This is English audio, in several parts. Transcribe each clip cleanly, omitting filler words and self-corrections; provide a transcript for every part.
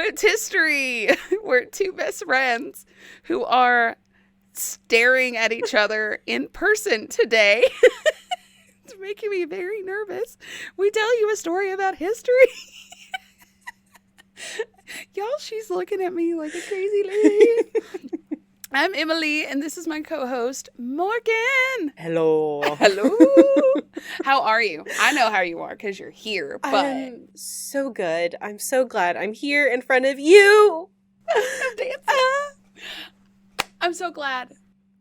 Illequipped History. We're two best friends who are staring at each other in person today. It's making me very nervous. We tell you a story about history. Y'all, she's looking at me like a crazy lady. I'm Emileigh, and this is my co-host, Morgan. Hello. Hello. How are you? I know how you are because you're here, but... I'm so good. I'm so glad I'm here in front of you. I'm dancing. I'm so glad.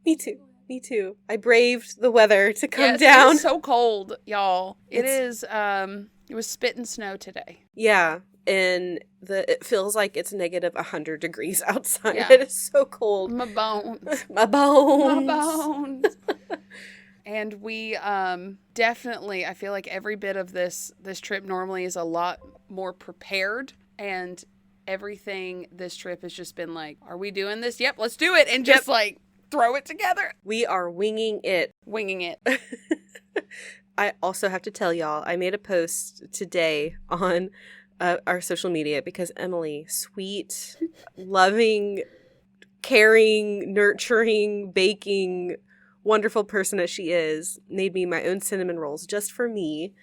Me too. Me too. I braved the weather to come Yes, down. It's so cold, y'all. It was spitting snow today. Yeah. And it feels like it's negative 100 degrees outside. Yeah. It is so cold. My bones. My bones. My bones. And we definitely, I feel like every bit of this trip normally is a lot more prepared, and everything this trip has just been like, are we doing this? Yep, let's do it. And just like throw it together. We are winging it. Winging it. I also have to tell y'all, I made a post today on our social media because Emileigh, sweet, loving, caring, nurturing, baking, wonderful person as she is, made me my own cinnamon rolls just for me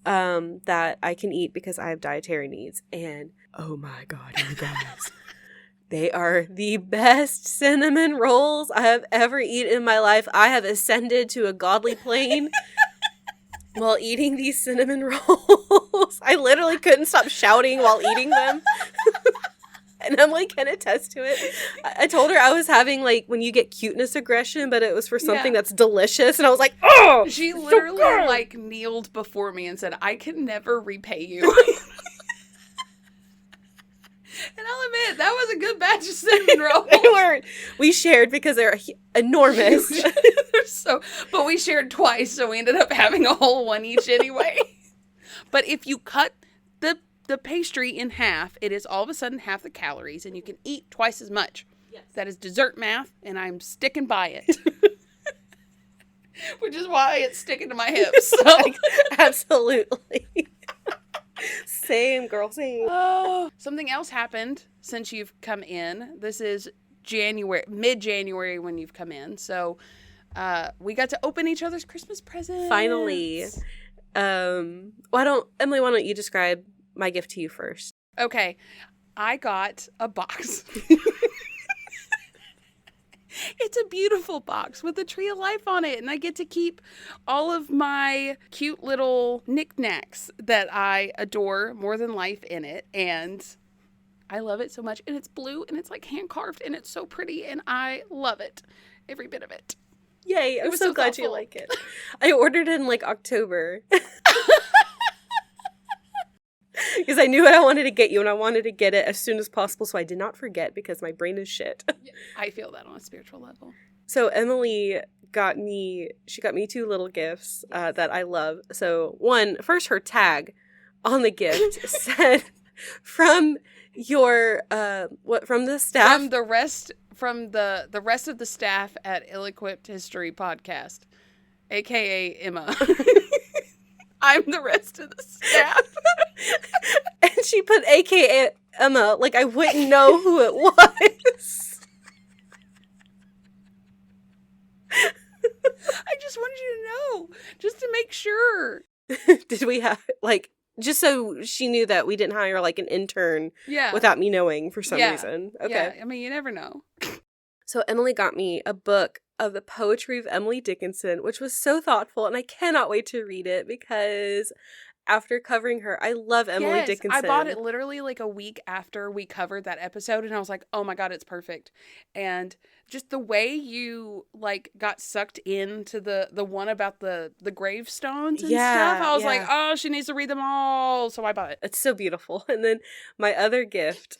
that I can eat because I have dietary needs. And oh my God, you guys, they are the best cinnamon rolls I have ever eaten in my life. I have ascended to a godly plane while eating these cinnamon rolls. I literally couldn't stop shouting while eating them. And Emily can attest to it. I told her I was having, like, when you get cuteness aggression, but it was for something that's delicious. And I was like, oh! She literally, like, kneeled before me and said, I can never repay you. And I'll admit, that was a good batch of cinnamon rolls. We shared because they're enormous. But we shared twice, so we ended up having a whole one each anyway. But if you cut the pastry in half, it is all of a sudden half the calories, and you can eat twice as much. Yes. That is dessert math, and I'm sticking by it. Which is why it's sticking to my hips. So. Absolutely. Same, girl, same. Oh, something else happened since you've come in. This is mid-January when you've come in. So we got to open each other's Christmas presents. Finally. Emily, why don't you describe my gift to you first? Okay. I got a box. It's a beautiful box with a tree of life on it, and I get to keep all of my cute little knickknacks that I adore more than life in it, and I love it so much. And it's blue, and it's like hand carved, and it's so pretty, and I love it, every bit of it. Yay! I'm so glad you like it. I ordered it in like October. Because I knew what I wanted to get you, and I wanted to get it as soon as possible, so I did not forget because my brain is shit. I feel that on a spiritual level. So Emily got me two little gifts that I love. So first her tag on the gift said, from your, from the staff? From the rest of the staff at Ill-Equipped History Podcast, a.k.a. Emma. I'm the rest of the staff. And she put AKA Emma, like I wouldn't know who it was. I just wanted you to know, just to make sure. Did we have, like, just so she knew that we didn't hire, like, an intern without me knowing for some reason. Okay. Yeah, I mean, you never know. So Emily got me a book of the poetry of Emily Dickinson, which was so thoughtful, and I cannot wait to read it because after covering her, I love Emily Dickinson. I bought it literally like a week after we covered that episode, and I was like, oh my God, it's perfect. And just the way you like got sucked into the one about the gravestones and stuff, I was like, oh, she needs to read them all. So I bought it. It's so beautiful. And then my other gift,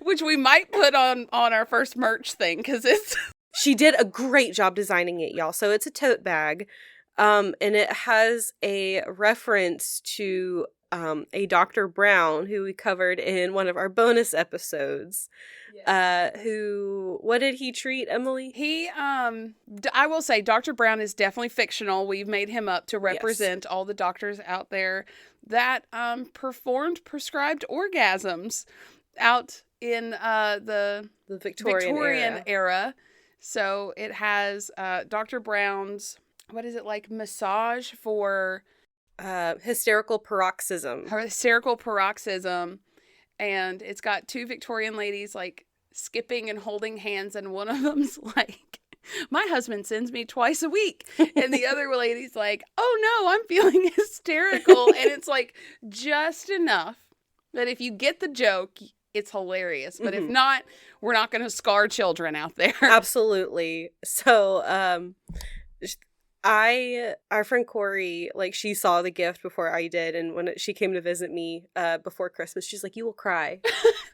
which we might put on our first merch thing, because it's she did a great job designing it, y'all. So it's a tote bag, and it has a reference to a Dr. Brown who we covered in one of our bonus episodes. Yes. What did he treat, Emily? He, I will say Dr. Brown is definitely fictional. We've made him up to represent all the doctors out there that performed prescribed orgasms. out in the The Victorian era. era. So it has Dr. Brown's, what is it, like massage for Hysterical paroxysm. hysterical paroxysm. And it's got two Victorian ladies like skipping and holding hands, and one of them's like, my husband sends me twice a week. And the other lady's like, oh no, I'm feeling hysterical. And it's like just enough that if you get the joke, it's hilarious. But if not, we're not going to scar children out there. Absolutely. So, our friend Corey, like, she saw the gift before I did, and when she came to visit me before Christmas, she's like, you will cry,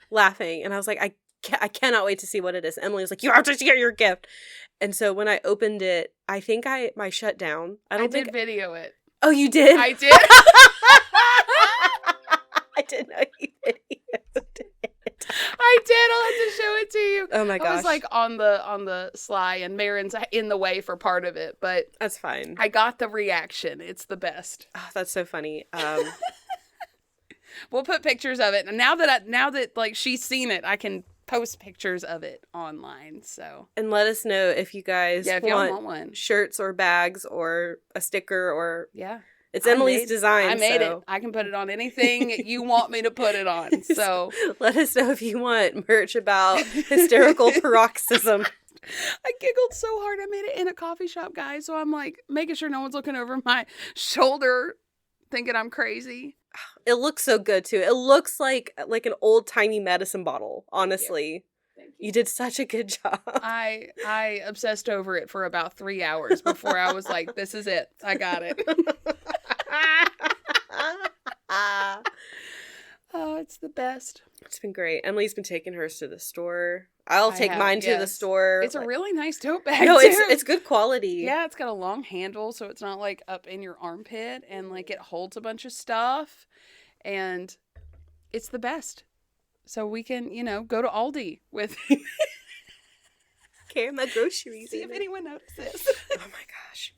laughing. And I was like, I cannot wait to see what it is. Emily was like, you have to get your gift. And so when I opened it, I think I shut down. I did video it. Oh, you did? I did. I didn't know you videoed it. I did. I'll have to show it to you. Oh my gosh. I was like on the sly, and Marin's in the way for part of it, but that's fine. I got the reaction. It's the best. Oh, that's so funny. We'll put pictures of it. And now that like she's seen it, I can post pictures of it online. So, and let us know if you guys if y'all want one, shirts or bags or a sticker or It's I Emileigh's design. I made it. I can put it on anything you want me to put it on. So let us know if you want merch about hysterical paroxysm. I giggled so hard. I made it in a coffee shop, guys. So I'm like making sure no one's looking over my shoulder thinking I'm crazy. It looks so good too. It looks like an old tiny medicine bottle, honestly. Thank you did such a good job. I obsessed over it for about 3 hours before I was like, this is it. I got it. Oh, it's the best. It's been great. Emileigh's been taking hers to the store. I'll take mine to the store. It's a really nice tote bag. No, too. it's good quality. Yeah, it's got a long handle, so it's not like up in your armpit, and like it holds a bunch of stuff, and it's the best. So we can, go to Aldi with carry my groceries. See if anyone notices. Oh my gosh.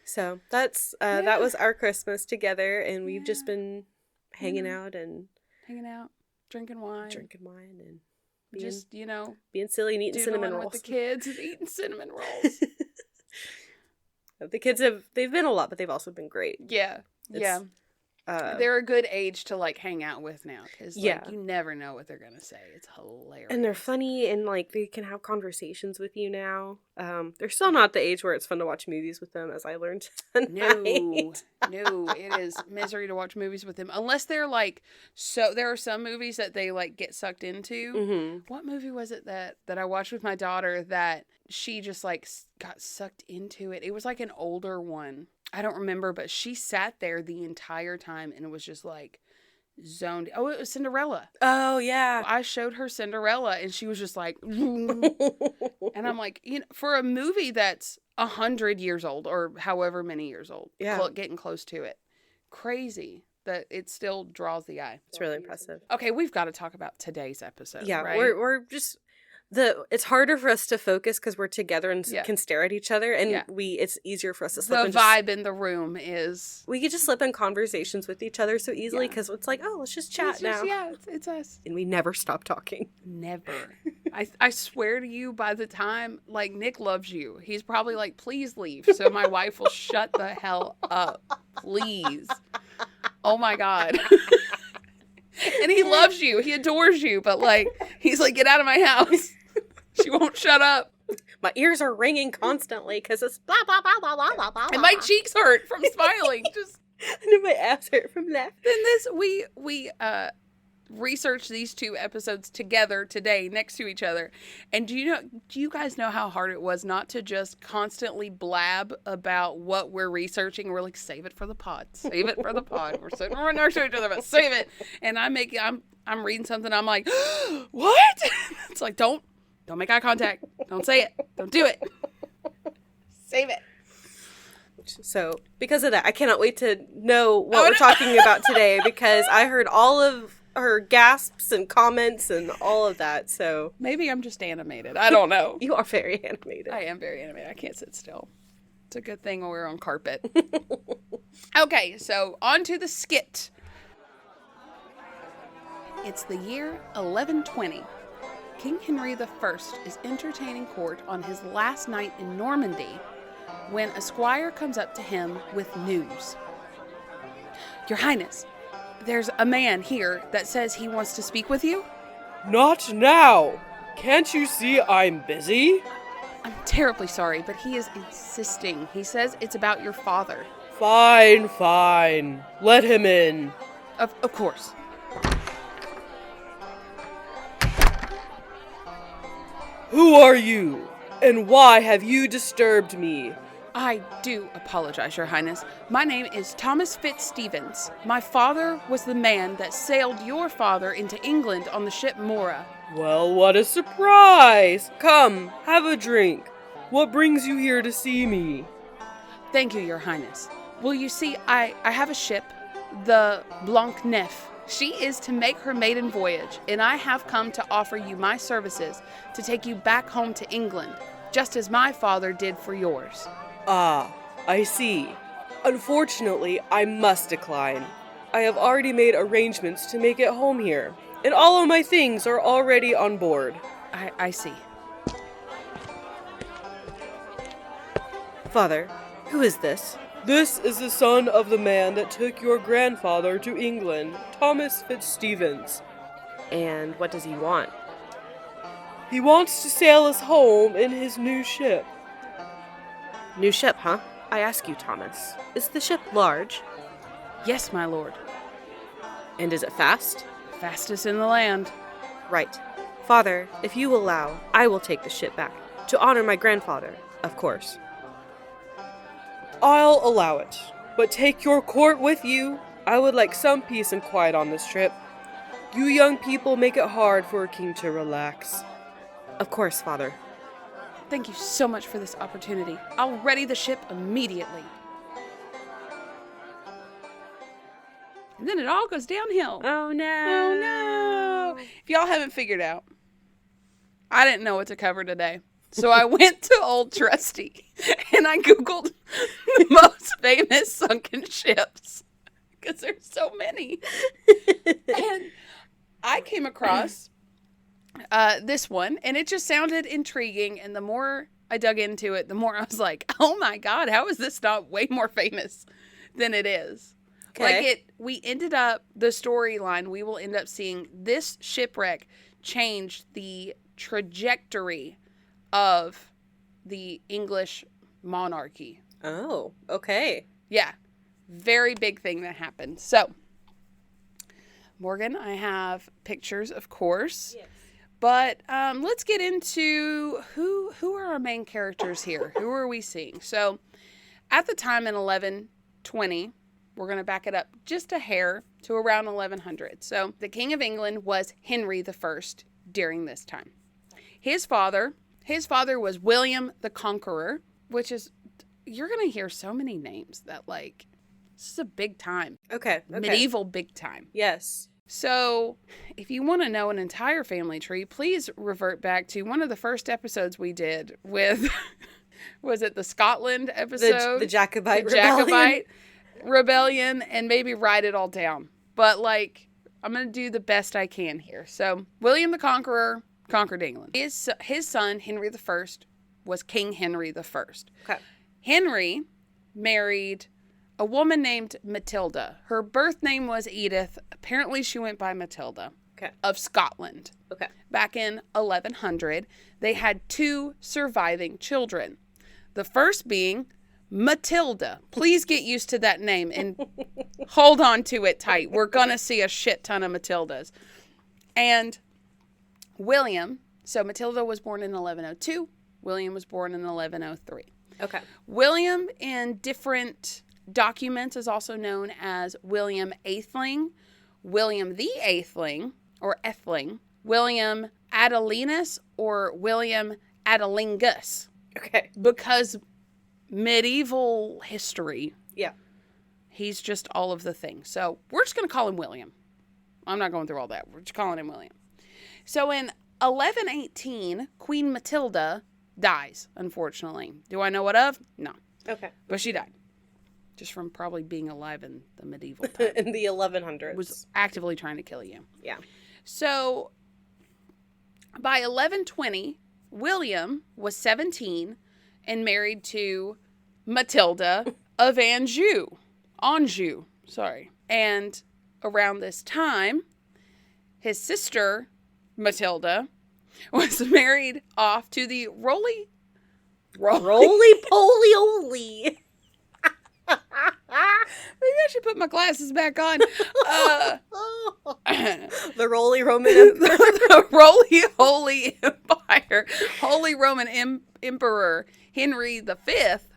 So that was our Christmas together, and we've just been hanging out, drinking wine, and being, being silly and eating cinnamon rolls with the kids and eating cinnamon rolls. The kids they've been a lot, but they've also been great. Yeah. They're a good age to like hang out with now, because you never know what they're gonna say. It's hilarious, and they're funny, and like they can have conversations with you now. They're still not the age where it's fun to watch movies with them, as I learned tonight. No, it is misery to watch movies with them, unless they're like, so there are some movies that they like get sucked into. Mm-hmm. What movie was it that I watched with my daughter that she just like got sucked into it? It was like an older one. I don't remember, but she sat there the entire time and it was just like zoned. Oh, it was Cinderella. Oh, yeah. I showed her Cinderella and she was just like, and I'm like, for a movie that's 100 years old or however many years old, getting close to it, crazy that it still draws the eye. It's really impressive. Okay, we've got to talk about today's episode. Yeah, right? we're just... It's harder for us to focus because we're together and can stare at each other, and it's easier for us to slip. The vibe in the room is we could just slip in conversations with each other so easily because it's like, oh, let's just chat now. It's us, and we never stop talking. Never. I swear to you, by the time like Nick loves you, he's probably like, please leave, so my wife will shut the hell up, please. Oh my God. And he loves you. He adores you. But, like, he's like, get out of my house. She won't shut up. My ears are ringing constantly because it's blah, blah, blah, blah, blah, blah, blah. And my cheeks hurt from smiling. And then my abs hurt from laughing. Then we researched these two episodes together today next to each other. And do you guys know how hard it was not to just constantly blab about what we're researching? We're like, save it for the pod. Save it for the pod. We're sitting right next to each other, but save it. And I'm reading something. I'm like, what? It's like, don't make eye contact. Don't say it. Don't do it. Save it. So because of that, I cannot wait to know what we're talking about today, because I heard all of her gasps and comments and all of that. So maybe I'm just animated. I don't know. You are very animated. I am very animated. I can't sit still. It's a good thing when we're on carpet. Okay, so on to the skit. It's the year 1120. King Henry I is entertaining court on his last night in Normandy when a squire comes up to him with news. Your Highness, there's a man here that says he wants to speak with you. Not now! Can't you see I'm busy? I'm terribly sorry, but he is insisting. He says it's about your father. Fine. Let him in. Of course. Who are you? And why have you disturbed me? I do apologize, Your Highness. My name is Thomas Fitzstevens. My father was the man that sailed your father into England on the ship Mora. Well, what a surprise! Come, have a drink. What brings you here to see me? Thank you, Your Highness. Well, you see, I have a ship, the Blanc Neuf. She is to make her maiden voyage, and I have come to offer you my services to take you back home to England, just as my father did for yours. Ah, I see. Unfortunately, I must decline. I have already made arrangements to make it home here, and all of my things are already on board. I see. Father, who is this? This is the son of the man that took your grandfather to England, Thomas Fitzstevens. And what does he want? He wants to sail us home in his new ship. New ship, huh? I ask you, Thomas, is the ship large? Yes, my lord. And is it fast? Fastest in the land. Right. Father, if you allow, I will take the ship back, to honor my grandfather, of course. I'll allow it, but take your court with you. I would like some peace and quiet on this trip. You young people make it hard for a king to relax. Of course, Father. Thank you so much for this opportunity. I'll ready the ship immediately. And then it all goes downhill. Oh no. Oh no. If y'all haven't figured out, I didn't know what to cover today. So I went to Old Trusty and I Googled the most famous sunken ships because there's so many. And I came across this one, and it just sounded intriguing. And the more I dug into it, the more I was like, oh my God, how is this not way more famous than it is? Okay. We ended up, the storyline, we will end up seeing this shipwreck change the trajectory of the English monarchy. Oh, okay. Yeah. Very big thing that happened. So, Morgan, I have pictures, of course. Yes. But let's get into who are our main characters here. Who are we seeing? So, at the time in 1120, we're going to back it up just a hair to around 1100. So, the King of England was Henry I during this time. His father was William the Conqueror, which is, you're going to hear so many names that, like, this is a big time. Okay. Medieval big time. Yes. So, if you want to know an entire family tree, please revert back to one of the first episodes we did with, was it the Scotland episode? The Jacobite the Rebellion. Jacobite Rebellion, and maybe write it all down. But, like, I'm going to do the best I can here. So, William the Conqueror conquered England. His son, Henry I, was King Henry I. Okay. Henry married a woman named Matilda. Her birth name was Edith. Apparently she went by Matilda. Okay. Of Scotland. Okay. Back in 1100, they had 2 surviving children. The first being Matilda. Please get used to that name and hold on to it tight. We're going to see a shit ton of Matildas. And William, so Matilda was born in 1102. William was born in 1103. Okay. William in different documents is also known as William Atheling, William the Atheling, or Ethling, William Adelinus, or William Adelingus. Okay. Because medieval history, yeah, he's just all of the things. So we're just going to call him William. I'm not going through all that. We're just calling him William. So in 1118, Queen Matilda dies, unfortunately. Do I know what of? No. Okay. But she died. Just from probably being alive in the medieval time. In the 1100s. Was actively trying to kill you. Yeah. So by 1120, William was 17 and married to Matilda of Anjou. And around this time, his sister, Matilda, was married off to the roly poly oly. Maybe I should put my glasses back on. The roly Roman Empire. The roly holy empire. Holy Roman Emperor Henry V,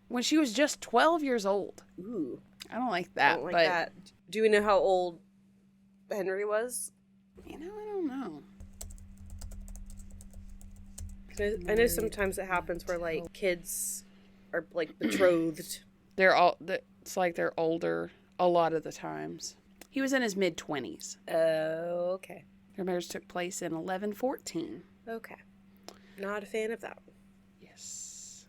when she was just 12 years old. Ooh. I don't like I that. don't like but that. Do we know how old Henry was? I don't know. I know sometimes it happens where, like, kids are, like, betrothed. It's like they're older a lot of the times. He was in his mid-20s. Oh, okay. Their marriage took place in 1114. Okay. Not a fan of that. Yes.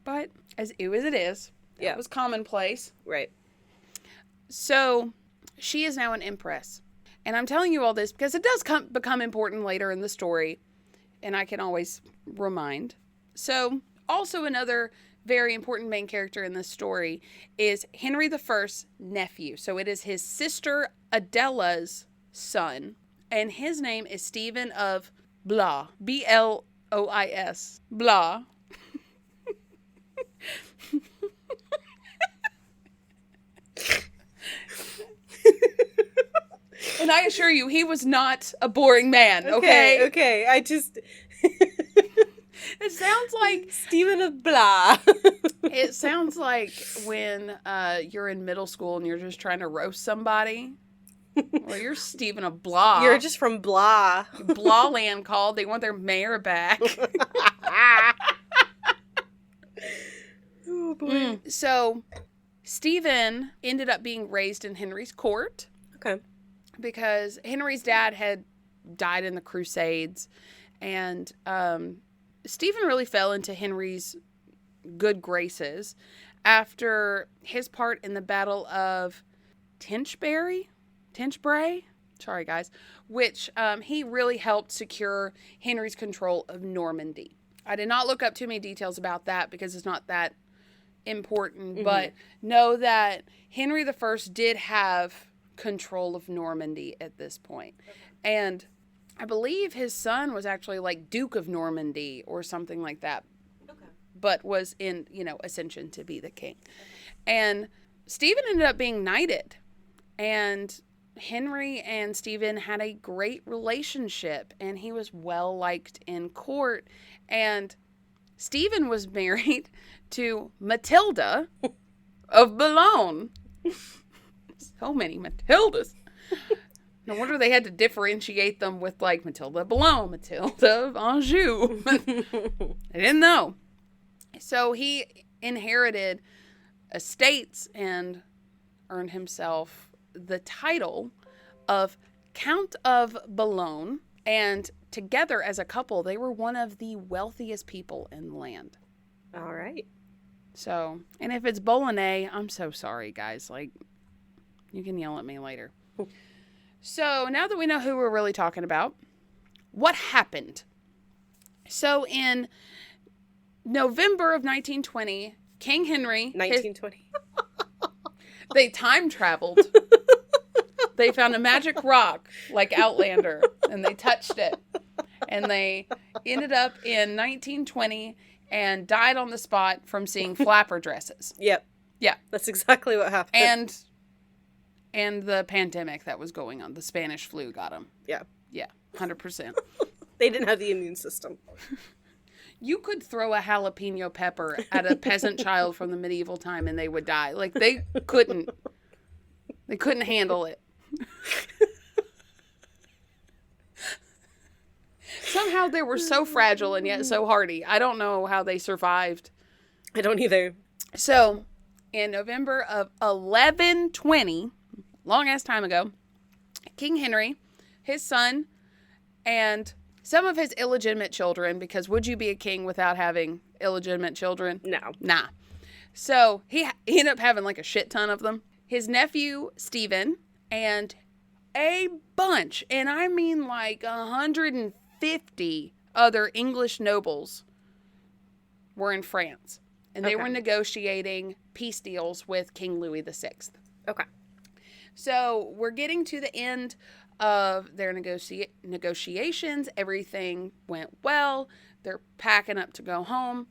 But as it is, Yeah. it was commonplace. Right. So she is now an empress. And I'm telling you all this because it does become important later in the story. And I can always remind. So also another very important main character in this story is Henry I's nephew. So it is his sister Adela's son. And his name is Stephen of Blois. Blois. Blois. And I assure you, he was not a boring man, okay? Okay. I just... It sounds like... Stephen of Blah. It sounds like when you're in middle school and you're just trying to roast somebody. Well, you're Stephen of Blah. You're just from Blah. Blah land called. They want their mayor back. Oh, boy. So, Stephen ended up being raised in Henry's court. Okay. Because Henry's dad had died in the Crusades. And Stephen really fell into Henry's good graces after his part in the Battle of Tinchbury? Sorry, guys. Which he really helped secure Henry's control of Normandy. I did not look up too many details about that because it's not that important. Mm-hmm. But know that Henry I did have control of Normandy at this point. Okay. And I believe his son was actually like Duke of Normandy or something like that. Okay. But was in, ascension to be the king. And Stephen ended up being knighted. And Henry and Stephen had a great relationship. And he was well liked in court. And Stephen was married to Matilda of Boulogne. So many Matildas. No wonder they had to differentiate them with, like, Matilda of Boulogne, Matilda of Anjou. I didn't know. So he inherited estates and earned himself the title of Count of Boulogne. And together as a couple, they were one of the wealthiest people in the land. All right. So, and if it's Bolognese, I'm so sorry, guys. Like, you can yell at me later. So now that we know who we're really talking about, what happened? So in November of 1920, King Henry... 1920. They time traveled. They found a magic rock like Outlander, and they touched it. And they ended up in 1920 and died on the spot from seeing flapper dresses. Yep. Yeah. That's exactly what happened. And the pandemic that was going on. The Spanish flu got them. Yeah. Yeah, 100%. They didn't have the immune system. You could throw a jalapeno pepper at a peasant child from the medieval time and they would die. Like, they couldn't handle it. Somehow they were so fragile and yet so hardy. I don't know how they survived. I don't either. So, in November of 1120, long ass time ago, King Henry, his son, and some of his illegitimate children, because would you be a king without having illegitimate children? No. Nah. So he ended up having like a shit ton of them. His nephew, Stephen, and a bunch, and I mean like 150 other English nobles were in France. And they Okay. were negotiating peace deals with King Louis VI. Okay. So we're getting to the end of their negotiations. Everything went well. They're packing up to go home.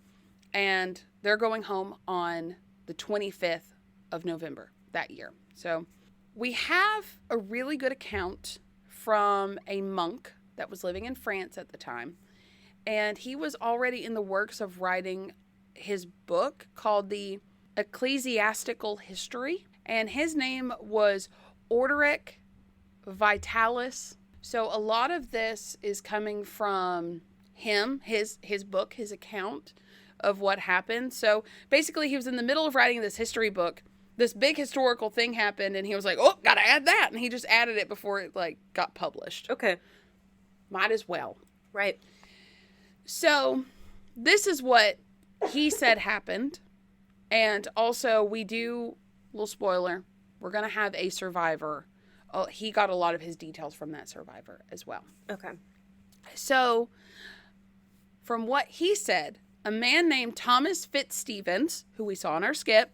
And they're going home on the 25th of November that year. So we have a really good account from a monk that was living in France at the time. And he was already in the works of writing his book called the Ecclesiastical History. And his name was Orderic Vitalis. So a lot of this is coming from him, his book, his account of what happened. So basically he was in the middle of writing this history book. This big historical thing happened and he was like, oh, gotta add that. And he just added it before it like got published. Okay. Might as well. Right. So this is what he said happened. And also we do, little spoiler, we're going to have a survivor. Oh, he got a lot of his details from that survivor as well. Okay. So from what he said, a man named Thomas Fitzstevens, who we saw in our skip,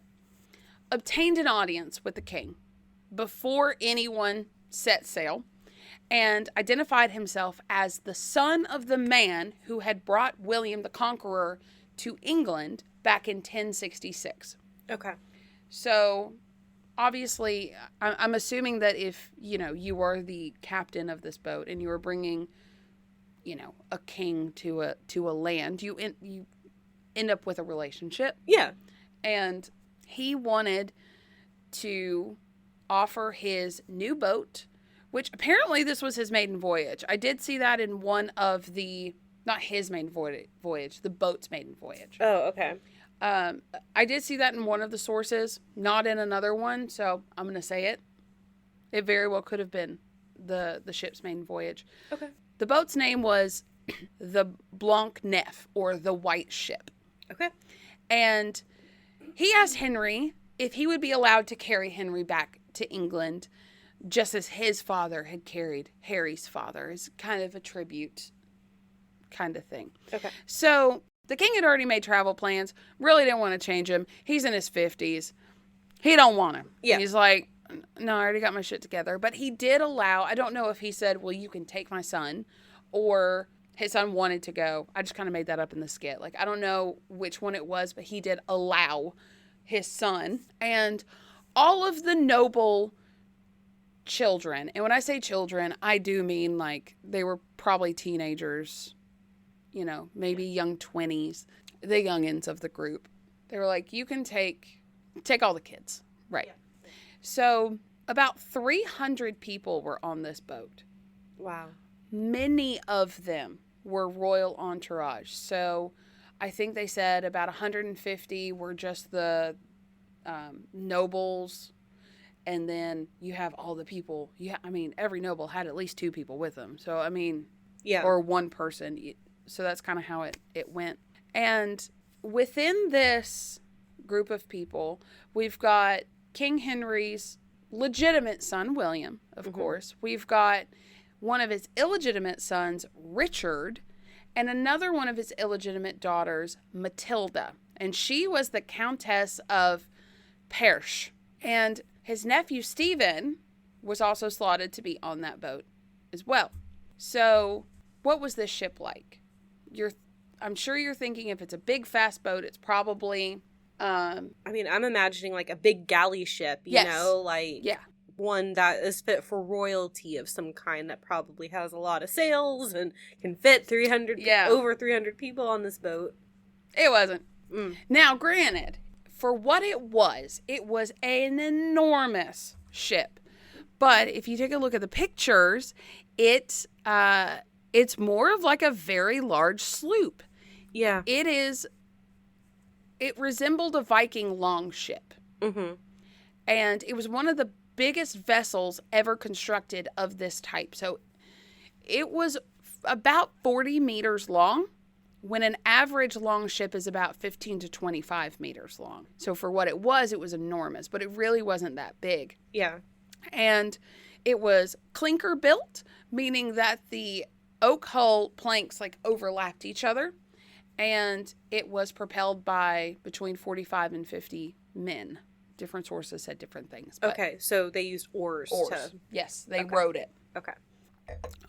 obtained an audience with the king before anyone set sail and identified himself as the son of the man who had brought William the Conqueror to England back in 1066. Okay. So obviously, I'm assuming that if, you were the captain of this boat and you were bringing, a king to a land, you end up with a relationship. Yeah. And he wanted to offer his new boat, which apparently this was his maiden voyage. I did see that in one of the, not his maiden voyage, the boat's maiden voyage. Oh, okay. I did see that in one of the sources, not in another one, so I'm going to say it. It very well could have been the ship's maiden voyage. Okay. The boat's name was the Blanc Nef, or the White Ship. Okay. And he asked Henry if he would be allowed to carry Henry back to England, just as his father had carried Harry's father, as kind of a tribute kind of thing. Okay. So the king had already made travel plans, really didn't want to change him. He's in his 50s. He don't want him. Yeah. He's like, no, I already got my shit together. But he did allow, I don't know if he said, well, you can take my son, or his son wanted to go. I just kind of made that up in the skit. Like, I don't know which one it was, but he did allow his son and all of the noble children. And when I say children, I do mean like they were probably teenagers, maybe young 20s, the youngins of the group. They were like, you can take all the kids. Right. Yeah. So about 300 people were on this boat. Wow. Many of them were royal entourage. So I think they said about 150 were just the nobles. And then you have all the people. Every noble had at least 2 people with them. So, yeah. Or one person. So that's kind of how it went. And within this group of people, we've got King Henry's legitimate son, William, of course. We've got one of his illegitimate sons, Richard, and another one of his illegitimate daughters, Matilda. And she was the Countess of Perche. And his nephew, Stephen, was also slotted to be on that boat as well. So what was this ship like? I'm sure you're thinking if it's a big, fast boat, it's probably... I'm imagining like a big galley ship, you know, like one that is fit for royalty of some kind that probably has a lot of sails and can fit over 300 people on this boat. It wasn't. Now, granted, for what it was an enormous ship. But if you take a look at the pictures, it's more of like a very large sloop. Yeah. It resembled a Viking longship. Mm-hmm. And it was one of the biggest vessels ever constructed of this type. So it was about 40 meters long, when an average longship is about 15 to 25 meters long. So for what it was enormous, but it really wasn't that big. Yeah. And It was clinker built, meaning that the oak hull planks like overlapped each other, and it was propelled by between 45 and 50 men. Different sources said different things. But Okay, so they used oars. Yes, they Okay. rowed it. Okay.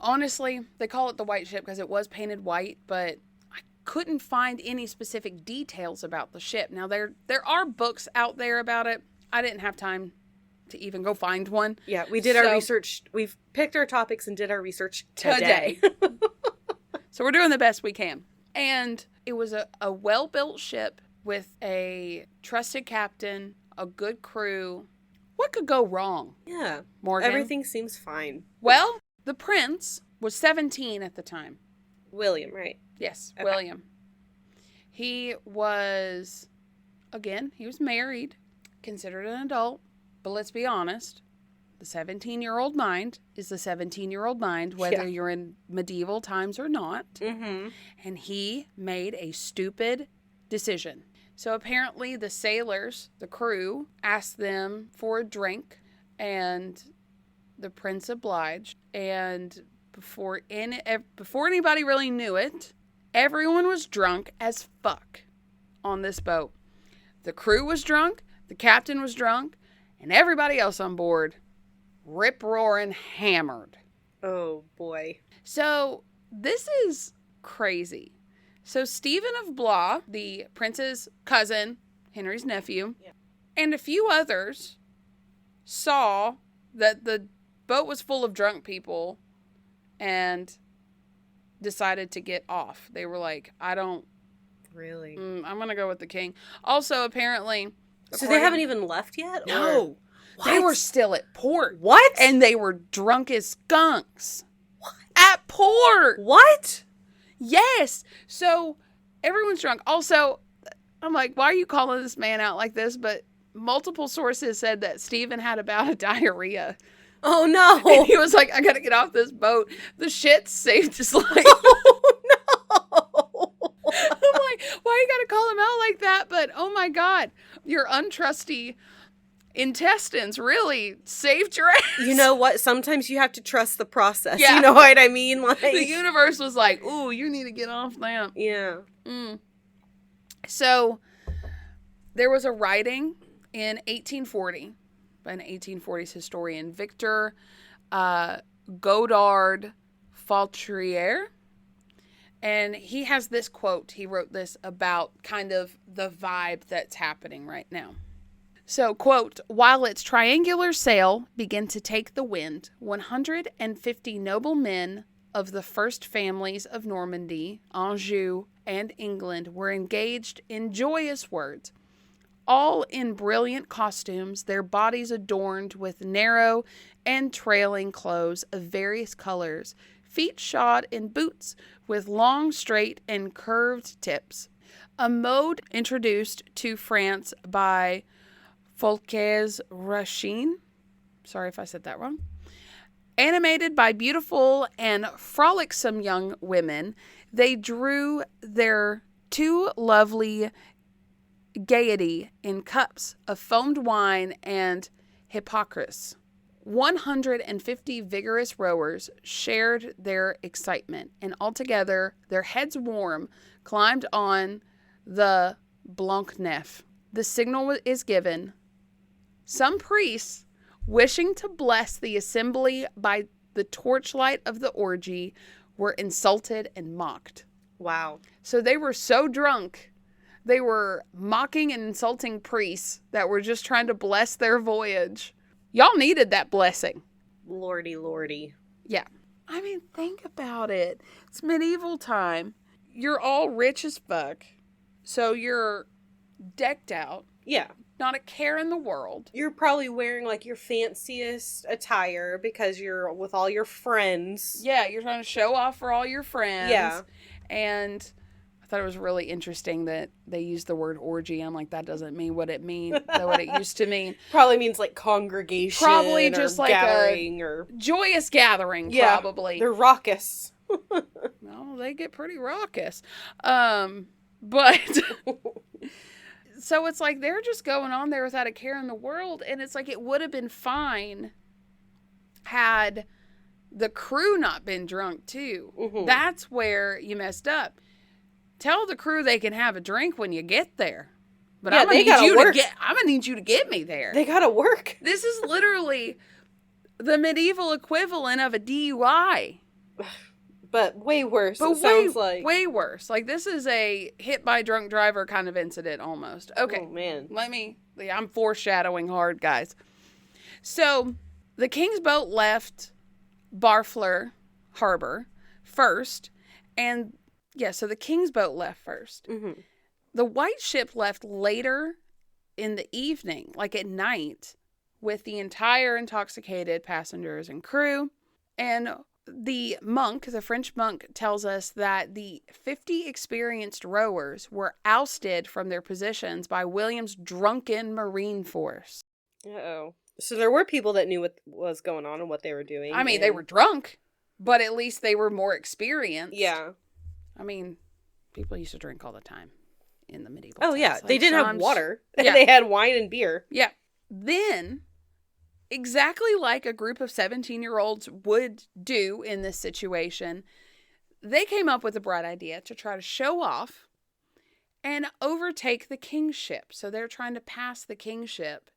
Honestly, they call it the White Ship because it was painted white, but I couldn't find any specific details about the ship. Now, there are books out there about it. I didn't have time to even go find one. Yeah, we did our research. We've picked our topics and did our research today. So we're doing the best we can. And it was a well-built ship with a trusted captain, a good crew. What could go wrong? Yeah. Morgan? Everything seems fine. Well, the prince was 17 at the time. William, right? Yes, Okay. William. He was, again, he was married, considered an adult, but let's be honest, the 17-year-old mind is the 17-year-old mind, whether you're in medieval times or not. Mm-hmm. And he made a stupid decision. So apparently the sailors, the crew, asked them for a drink, and the prince obliged. And before anybody really knew it, everyone was drunk as fuck on this boat. The crew was drunk, the captain was drunk, and everybody else on board rip-roaring hammered. Oh, boy. So this is crazy. So Stephen of Blois, the prince's cousin, Henry's nephew, and a few others saw that the boat was full of drunk people and decided to get off. They were like, I'm going to go with the king. Also, apparently... So they haven't even left yet? No. Or... They were still at port. What? And they were drunk as skunks. What? At port. What? Yes. So everyone's drunk. Also, I'm like, why are you calling this man out like this? But multiple sources said that Stephen had a bout of diarrhea. Oh, no. And he was like, I got to get off this boat. The shit saved his life. Oh, no. I'm like, why you got to call him out like that? But oh my God, your untrusty intestines really saved your ass. You know what? Sometimes you have to trust the process. Yeah. You know what I mean? Like, the universe was like, ooh, you need to get off that. Yeah. So there was a writing in 1840 by an 1840s historian, Victor Godard Faltrier. And he has this quote. He wrote this about kind of the vibe that's happening right now. So, quote, while its triangular sail began to take the wind, 150 noble men of the first families of Normandy, Anjou, and England were engaged in joyous words, all in brilliant costumes, their bodies adorned with narrow and trailing clothes of various colors, feet shod in boots with long, straight, and curved tips, a mode introduced to France by Folques Racine. Sorry if I said that wrong. Animated by beautiful and frolicsome young women, they drew their too lovely gaiety in cups of foamed wine and hypocras. 150 vigorous rowers shared their excitement, and altogether, their heads warm, climbed on the Blanc Nef. The signal is given. Some priests, wishing to bless the assembly by the torchlight of the orgy, were insulted and mocked. Wow. So they were so drunk, they were mocking and insulting priests that were just trying to bless their voyage. Y'all needed that blessing. Lordy, lordy. Yeah. I mean, think about it. It's medieval time. You're all rich as fuck. So you're decked out. Yeah. Not a care in the world. You're probably wearing like your fanciest attire because you're with all your friends. Yeah, you're trying to show off for all your friends. Yeah. And I thought it was really interesting that they used the word orgy. I'm like, that doesn't mean what it used to mean. Probably means like congregation. Probably just or like gathering or joyous gathering, yeah, probably. They're raucous. No, they get pretty raucous. But so it's like they're just going on there without a care in the world, and it's like it would have been fine had the crew not been drunk too, that's where you messed up. Tell the crew they can have a drink when you get there. But I'm gonna need you to get me there. They gotta work. This is literally the medieval equivalent of a DUI. But way worse, sounds like. Way worse. Like, this is a hit by drunk driver kind of incident almost. Okay. Oh, man. I'm foreshadowing hard, guys. So, the King's boat left Barfleur Harbor first. And, so the King's boat left first. Mm-hmm. The white ship left later in the evening, like at night, with the entire intoxicated passengers and crew. And the French monk, tells us that the 50 experienced rowers were ousted from their positions by William's drunken marine force. Uh-oh. So there were people that knew what was going on and what they were doing. I mean, they were drunk, but at least they were more experienced. Yeah. I mean, people used to drink all the time in the medieval times. Yeah. They didn't have water. Yeah. They had wine and beer. Yeah. Then, exactly like a group of 17-year-olds would do in this situation, they came up with a bright idea to try to show off and overtake the King's ship. So they're trying to pass the King's ship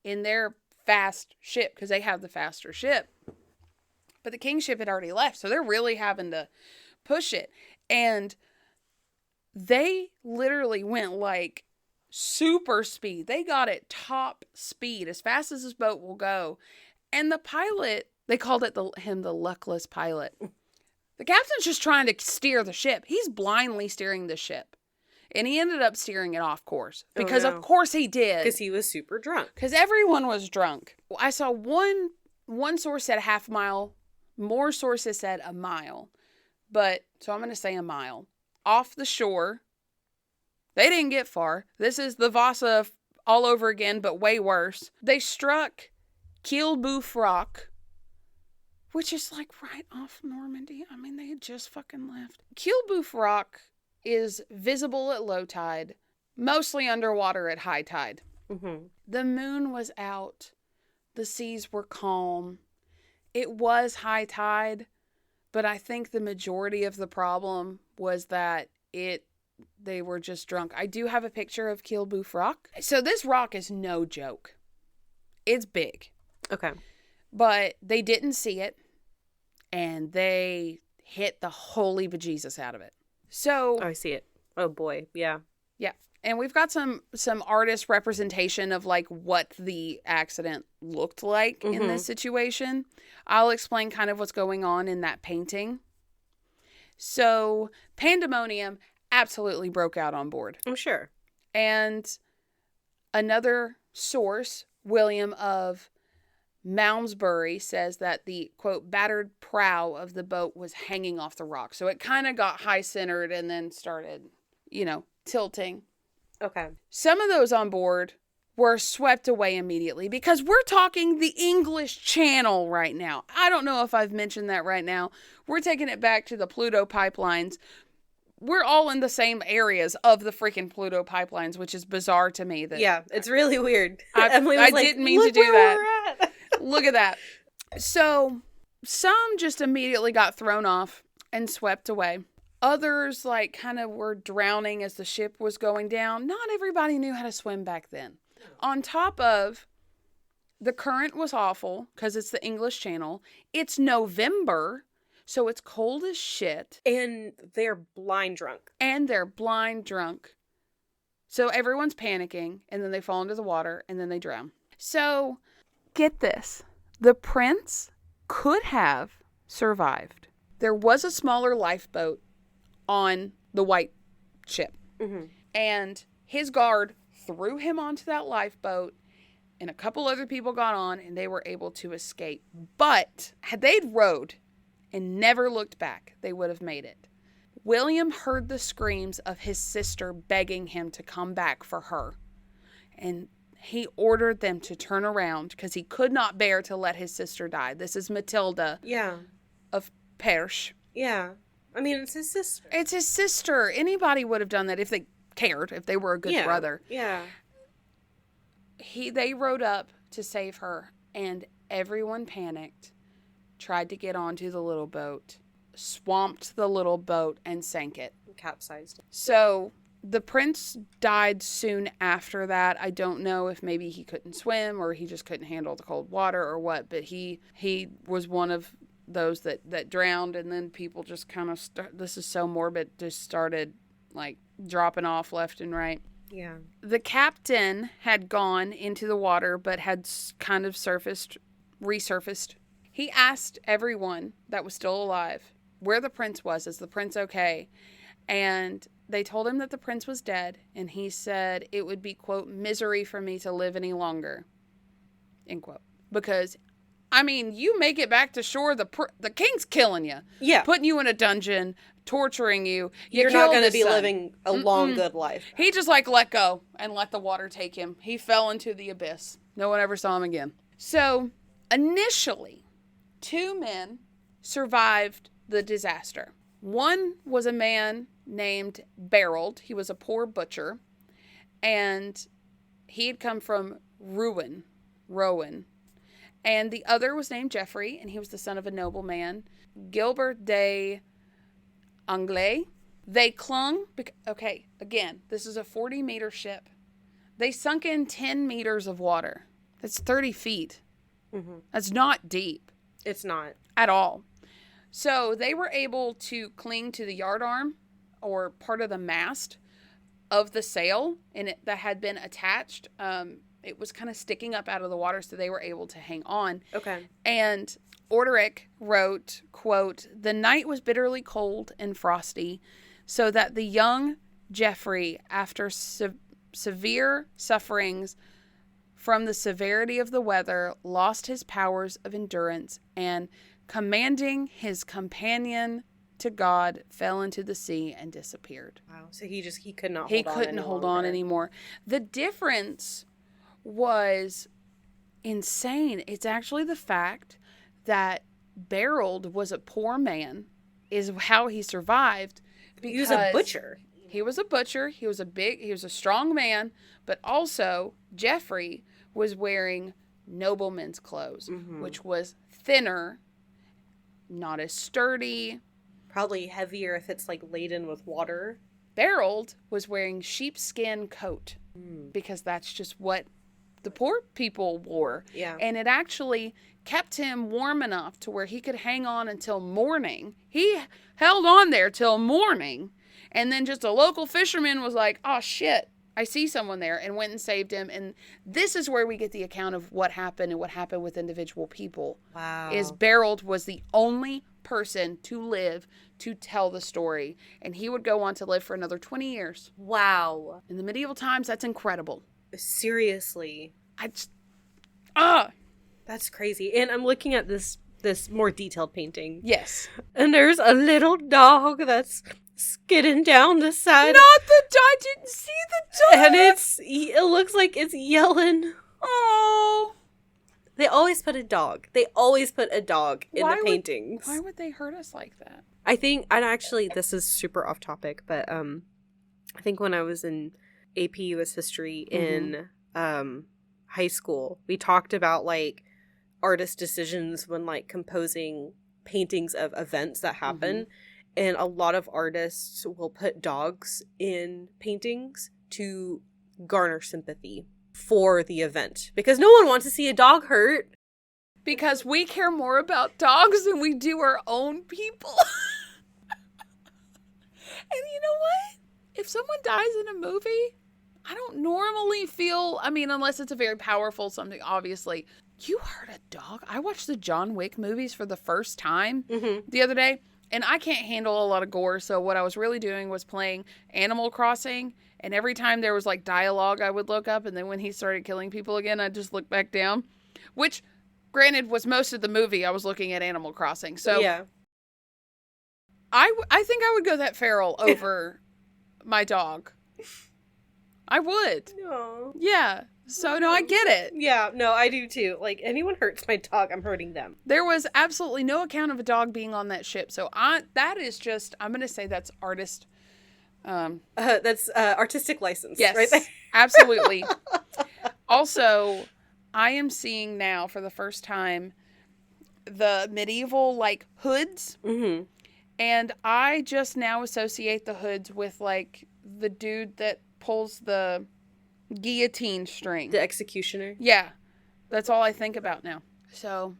in their fast ship because they have the faster ship. But the King's ship had already left, so they're really having to push it. And they literally went like super speed. They got it top speed, as fast as this boat will go. And the pilot, they called it him the luckless pilot. The captain's just trying to steer the ship. He's blindly steering the ship. And he ended up steering it off course. Because of course he did. Because he was super drunk. Because everyone was drunk. I saw one source said a half mile. More sources said a mile. So I'm going to say a mile. Off the shore. They didn't get far. This is the Vasa all over again, but way worse. They struck Quillebeuf Rock, which is like right off Normandy. I mean, they had just fucking left. Quillebeuf Rock is visible at low tide, mostly underwater at high tide. Mm-hmm. The moon was out. The seas were calm. It was high tide, but I think the majority of the problem was that they were just drunk. I do have a picture of Quillebeuf Rock. So this rock is no joke. It's big. Okay. But they didn't see it, and they hit the holy bejesus out of it. So... Oh, I see it. Oh, boy. Yeah. Yeah. And we've got some artist representation of like what the accident looked like in this situation. I'll explain kind of what's going on in that painting. So pandemonium absolutely broke out on board. I'm sure. And another source, William of Malmesbury, says that the, quote, battered prow of the boat was hanging off the rock. So it kind of got high-centered and then started, tilting. Okay. Some of those on board were swept away immediately because we're talking the English Channel right now. I don't know if I've mentioned that right now. We're taking it back to the Pluto pipelines. We're all in the same areas of the freaking Pluto pipelines, which is bizarre to me. Yeah, it's really weird. Emily was didn't mean to do that. Look at that. So some just immediately got thrown off and swept away. Others kind of were drowning as the ship was going down. Not everybody knew how to swim back then. On top of, the current was awful because it's the English Channel. It's November, so it's cold as shit. And they're blind drunk. So everyone's panicking, and then they fall into the water, and then they drown. So, get this. The prince could have survived. There was a smaller lifeboat on the white ship. Mm-hmm. And his guard threw him onto that lifeboat, and a couple other people got on, and they were able to escape. But had they rowed and never looked back, they would have made it. William heard the screams of his sister begging him to come back for her. And he ordered them to turn around because he could not bear to let his sister die. This is Matilda of Perche. Yeah. I mean, it's his sister. It's his sister. Anybody would have done that if they cared, if they were a good brother. Yeah. They rode up to save her, and Everyone panicked, tried to get onto the little boat, swamped the little boat, and sank it. Capsized. So the prince died soon after that. I don't know if maybe he couldn't swim or he just couldn't handle the cold water or what, but he was one of those that drowned, and then people just kind of this is so morbid, just started like dropping off left and right. Yeah. The captain had gone into the water but had kind of resurfaced. He asked everyone that was still alive where the prince was. Is the prince okay? And they told him that the prince was dead, and he said it would be, quote, misery for me to live any longer, end quote. Because, I mean, you make it back to shore, the king's killing you. Yeah. Putting you in a dungeon, torturing you. You're not going to be son. living a long, good life. He just, like, let go and let the water take him. He fell into the abyss. No one ever saw him again. So, initially, 2 men survived the disaster. One was a man named Berold. He was a poor butcher, and he had come from Rouen. And the other was named Geoffrey, and he was the son of a nobleman, Gilbert de Anglais. They clung. Okay, again, this is a 40-meter ship. They sunk in 10 meters of water. That's 30 feet. Mm-hmm. That's not deep. It's not. At all. So they were able to cling to the yardarm or part of the mast of the sail, and that had been attached. It was kind of sticking up out of the water, so they were able to hang on. Okay. And Orderic wrote, quote, "The night was bitterly cold and frosty, so that the young Geoffrey, after severe sufferings from the severity of the weather, lost his powers of endurance, and commanding his companion to God, fell into the sea and disappeared." Wow. So he could not hold on He couldn't hold on anymore. The difference was insane. It's actually the fact that Berold was a poor man is how he survived. He was a butcher. He was a butcher. He was a strong man, but also Geoffrey was wearing nobleman's clothes, which was thinner, not as sturdy. Probably heavier if it's like laden with water. Berold was wearing sheepskin coat because that's just what the poor people wore. Yeah. And it actually kept him warm enough to where he could hang on until morning. He held on there till morning. And then just a local fisherman was like, oh shit, I see someone there, and went and saved him. And this is where we get the account of what happened and what happened with individual people. Wow. Is Berold was the only person to live to tell the story. And he would go on to live for another 20 years. Wow. In the medieval times, that's incredible. Seriously. That's crazy. And I'm looking at this more detailed painting. Yes. And there's a little dog that's skidding down the side. Not the dog. I didn't see the dog. And it looks like it's yelling. Oh. They always put a dog. They always put a dog in the paintings. Why would they hurt us like that? I think, and actually this is super off topic, but I think when I was in AP US history in high school, we talked about like artist decisions when like composing paintings of events that happen. And a lot of artists will put dogs in paintings to garner sympathy for the event. Because no one wants to see a dog hurt. Because we care more about dogs than we do our own people. And you know what? If someone dies in a movie, I don't normally feel, I mean, unless it's a very powerful something, obviously. You hurt a dog? I watched the John Wick movies for the first time the other day. And I can't handle a lot of gore, so what I was really doing was playing Animal Crossing, and every time there was like dialogue, I would look up, and then when he started killing people again, I'd just look back down. Which, granted, was most of the movie I was looking at Animal Crossing. So yeah. I think I would go that feral over my dog. I would. No. Yeah. So, no, I get it. Yeah, no, I do too. Like, anyone hurts my dog, I'm hurting them. There was absolutely no account of a dog being on that ship. So, that is just, I'm going to say that's artist. That's artistic license. Yes, right there. absolutely. Also, I am seeing now for the first time the medieval like hoods, Mm-hmm. and I just now associate the hoods with like the dude that pulls the guillotine string. The executioner. Yeah, that's all I think about now. So,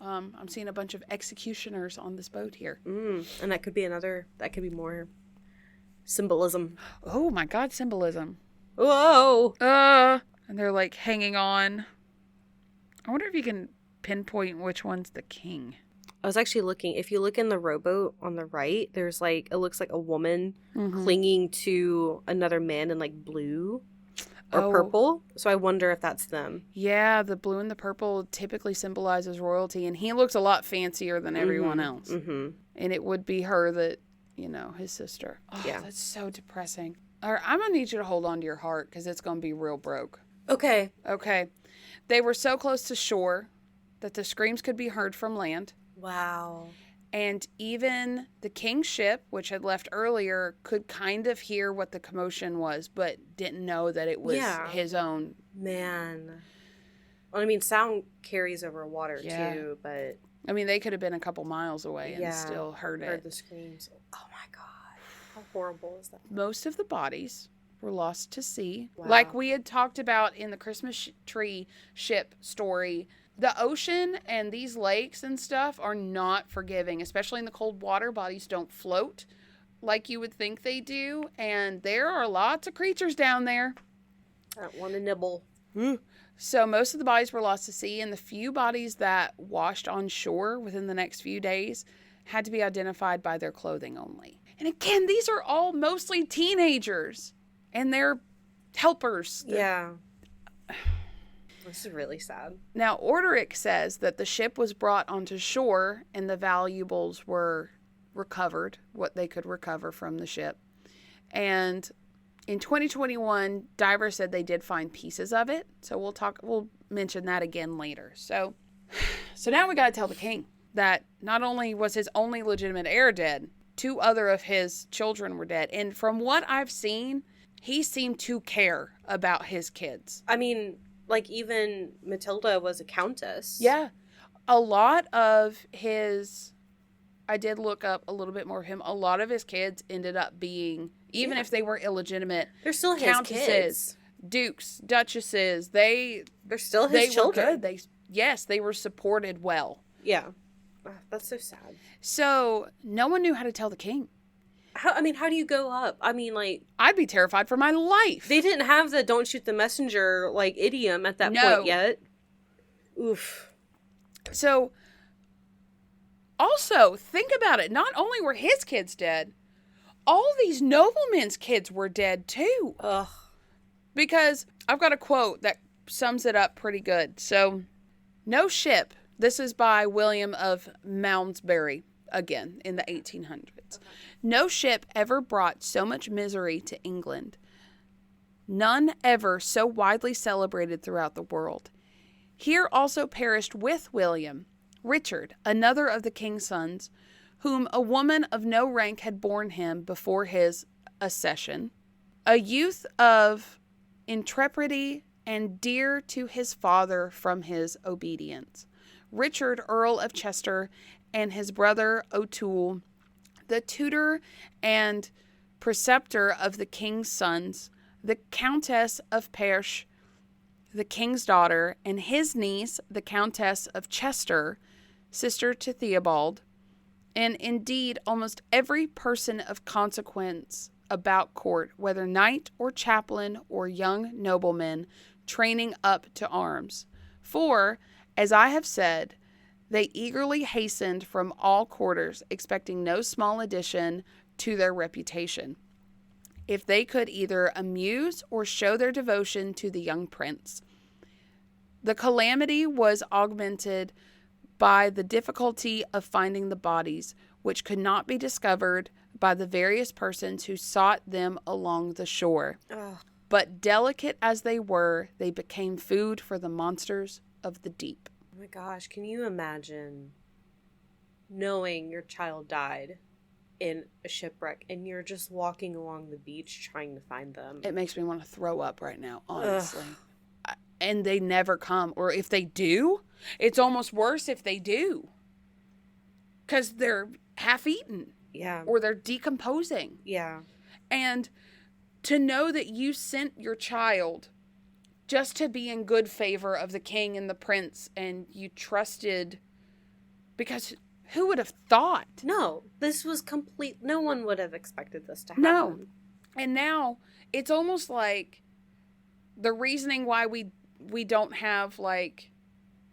I'm seeing a bunch of executioners on this boat here. And that could be more symbolism. Oh my God, symbolism. Whoa! And they're like hanging on. I wonder if you can pinpoint which one's the king. I was actually looking. If you look in the rowboat on the right, there's like, it looks like a woman clinging to another man in like blue or purple. So I wonder if that's them. Yeah, the blue and the purple typically symbolizes royalty, and he looks a lot fancier than everyone else. Mm-hmm. And it would be her that, his sister. Oh, yeah. That's so depressing. All right, I'm going to need you to hold on to your heart because it's going to be real broke. Okay. They were so close to shore that the screams could be heard from land. Wow. And even the king's ship, which had left earlier, could kind of hear what the commotion was, but didn't know that it was his own. Man. Well, I mean, sound carries over water too, but... I mean, they could have been a couple miles away and still heard it. Heard the screams. Oh my God. How horrible is that? Most of the bodies were lost to sea. Wow. Like we had talked about in the Christmas tree ship story, the ocean and these lakes and stuff are not forgiving, especially in the cold water. Bodies don't float like you would think they do. And there are lots of creatures down there that want to nibble. So most of the bodies were lost to sea, and the few bodies that washed on shore within the next few days had to be identified by their clothing only. And again, these are all mostly teenagers and their helpers. Yeah. This is really sad. Now, Orderic says that the ship was brought onto shore and the valuables were recovered, what they could recover from the ship. And in 2021, divers said they did find pieces of it. So we'll mention that again later. So now we got to tell the king that not only was his only legitimate heir dead, 2 other of his children were dead. And from what I've seen, he seemed to care about his kids. I mean, like even Matilda was a countess. Yeah. A lot of his, I did look up a little bit more of him. A lot of his kids ended up being, even if they were illegitimate, they're still his countesses, kids. Dukes, duchesses. They're still his children. Were good. They were supported well. Yeah. That's so sad. So no one knew how to tell the king. How do you go up? I mean, like... I'd be terrified for my life. They didn't have the don't shoot the messenger, like, idiom at that point yet. Oof. So, also, think about it. Not only were his kids dead, all these noblemen's kids were dead, too. Ugh. Because I've got a quote that sums it up pretty good. So, no ship... This is by William of Malmesbury, again, in the 1800s. No ship ever brought so much misery to England. None ever so widely celebrated throughout the world. Here also perished with William, Richard, another of the king's sons, whom a woman of no rank had borne him before his accession, a youth of intrepidity and dear to his father from his obedience. Richard, Earl of Chester, and his brother O'Toole, the tutor and preceptor of the king's sons, the Countess of Perche, the king's daughter, and his niece, the Countess of Chester, sister to Theobald, and indeed almost every person of consequence about court, whether knight or chaplain or young nobleman, training up to arms. For, as I have said, they eagerly hastened from all quarters, expecting no small addition to their reputation, if they could either amuse or show their devotion to the young prince. The calamity was augmented by the difficulty of finding the bodies, which could not be discovered by the various persons who sought them along the shore. Ugh. But delicate as they were, they became food for the monsters of the deep. Oh my gosh, can you imagine knowing your child died in a shipwreck and you're just walking along the beach trying to find them? It makes me want to throw up right now, honestly. and they never come. Or if they do, it's almost worse if they do. Because they're half-eaten. Yeah. Or they're decomposing. Yeah. And to know that you sent your child just to be in good favor of the king and the prince, and you trusted, because who would have thought? No, this was complete. No one would have expected this to happen. No. And now it's almost like the reasoning why we don't have, like,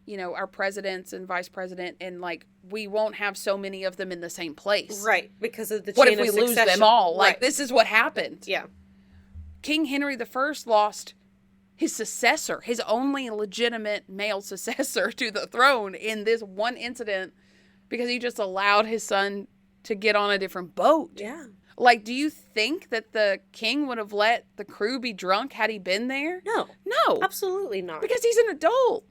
you know, our presidents and vice president, and like we won't have so many of them in the same place. Right, because of the What chain if we of lose succession. them all? Right. Like, this is what happened. Yeah. King Henry I lost his successor, his only legitimate male successor to the throne, in this one incident because he just allowed his son to get on a different boat. Yeah. Like, do you think that the king would have let the crew be drunk had he been there? No. No. Absolutely not. Because he's an adult.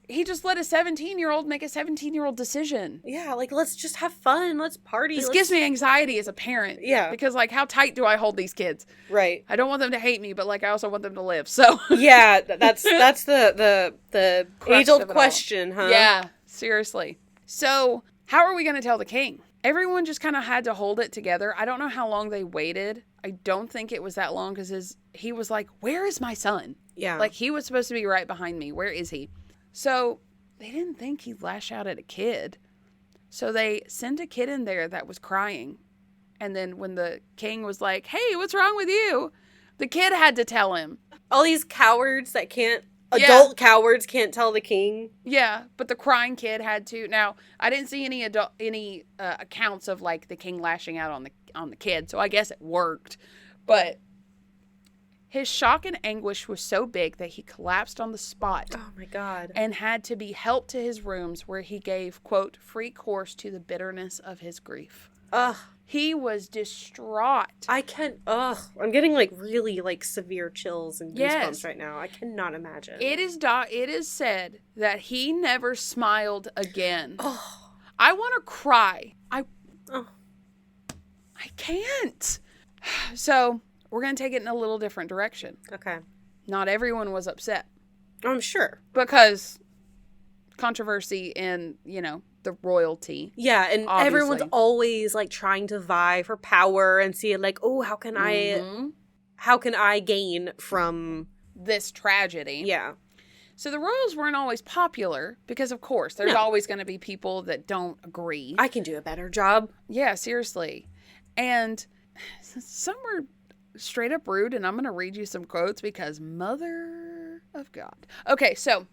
He just let a 17-year-old make a 17-year-old decision. Yeah, like, let's just have fun. Let's party. This gives me anxiety as a parent. Yeah. Because, like, how tight do I hold these kids? Right. I don't want them to hate me, but, like, I also want them to live. So Yeah, that's the Crux age-old of it all. question, huh? Yeah, seriously. So how are we going to tell the king? Everyone just kind of had to hold it together. I don't know how long they waited. I don't think it was that long because he was like, where is my son? Yeah. Like, he was supposed to be right behind me. Where is he? So they didn't think he'd lash out at a kid. So they sent a kid in there that was crying. And then when the king was like, hey, what's wrong with you? The kid had to tell him. all these cowards that can't, Yeah. adult cowards can't tell the king. Yeah, but the crying kid had to. Now, I didn't see any accounts of, like, the king lashing out on the kid, so I guess it worked. But his shock and anguish was so big that he collapsed on the spot Oh my god. and had to be helped to his rooms, where he gave, quote, free course to the bitterness of his grief. Ugh. He was distraught. I'm getting, like, really, like, severe chills and goosebumps Yes. right now. I cannot imagine. It is said that he never smiled again. Oh. I want to cry. I can't. So we're going to take it in a little different direction. Okay. Not everyone was upset I'm sure. because controversy in, you know, the royalty. Yeah, and Obviously. everyone's always, like, trying to vie for power and see, like, oh, how can Mhm. I gain from... This tragedy. Yeah. So the royals weren't always popular because, of course, there's No. always going to be people that don't agree. I can do a better job. Yeah, seriously. And some were straight up rude, and I'm going to read you some quotes because mother of God. Okay, so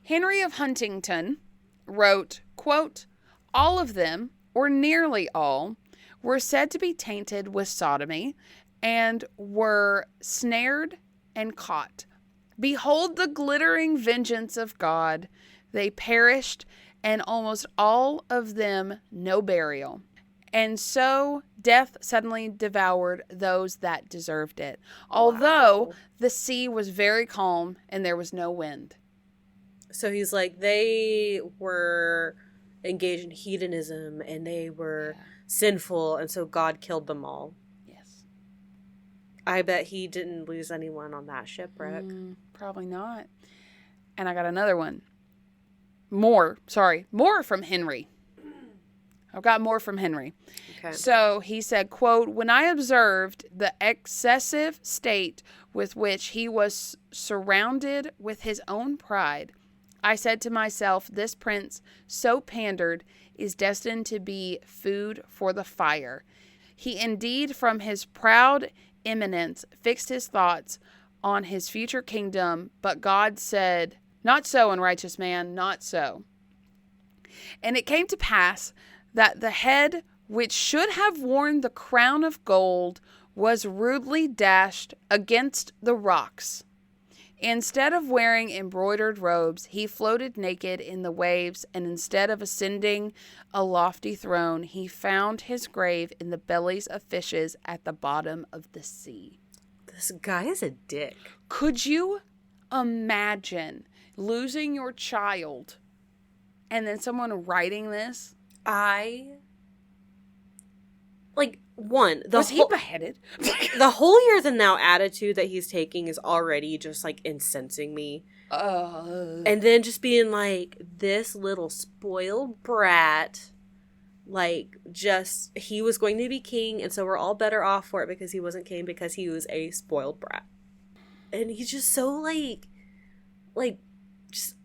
Henry of Huntington wrote, quote, all of them, or nearly all, were said to be tainted with sodomy and were snared and caught. Behold the glittering vengeance of God. They perished, and almost all of them no burial. And so death suddenly devoured those that deserved it, although Wow. the sea was very calm and there was no wind. So he's like, they were engaged in hedonism and they were sinful, and so God killed them all. Yes. I bet he didn't lose anyone on that shipwreck. Probably not. And I got another one. More from Henry. I've got more from Henry. Okay. So he said, quote, when I observed the excessive state with which he was surrounded with his own pride, I said to myself, this prince, so pandered, is destined to be food for the fire. He indeed, from his proud eminence, fixed his thoughts on his future kingdom, but God said, not so, unrighteous man, not so. And it came to pass that the head which should have worn the crown of gold was rudely dashed against the rocks. Instead of wearing embroidered robes, he floated naked in the waves, and instead of ascending a lofty throne, he found his grave in the bellies of fishes at the bottom of the sea. This guy is a dick. Could you imagine losing your child and then someone writing this? Was he beheaded? The holier than thou attitude that he's taking is already just, like, incensing me. And then just being like, this little spoiled brat, like, just, he was going to be king, and so we're all better off for it because he wasn't king because he was a spoiled brat. And he's just so, like just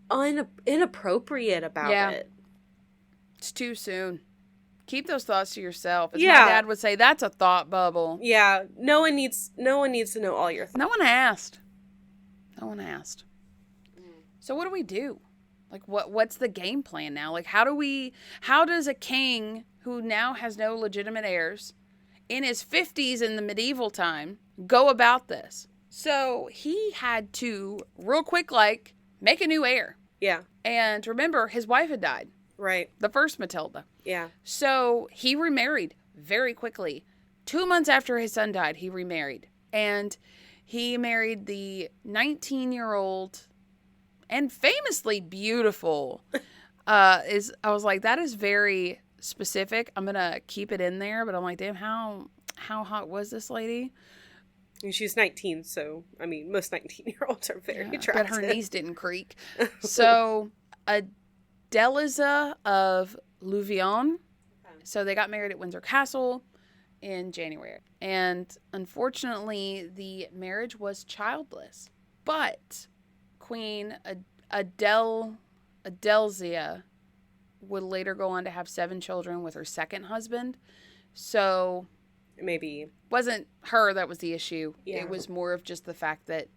inappropriate about it. It's too soon. Keep those thoughts to yourself. As Yeah. my dad would say, that's a thought bubble. Yeah, no one needs to know all your thoughts. No one asked. So what do we do? Like, what's the game plan now? Like, how does a king who now has no legitimate heirs in his 50s in the medieval time go about this? So he had to, real quick, like, make a new heir. Yeah. And remember, his wife had died. Right. The first Matilda. Yeah. So he remarried very quickly. 2 months after his son died, he remarried. And he married the 19-year-old and famously beautiful. I was like, that is very specific. I'm going to keep it in there. But I'm like, damn, how hot was this lady? She's 19, so, I mean, most 19-year-olds are very attractive. But her knees didn't creak. So, Adeliza of Louvain. So, they got married at Windsor Castle in January. And, unfortunately, the marriage was childless. But Queen Adelzia would later go on to have 7 children with her second husband. So... maybe wasn't her that was the issue. Yeah. It was more of just the fact that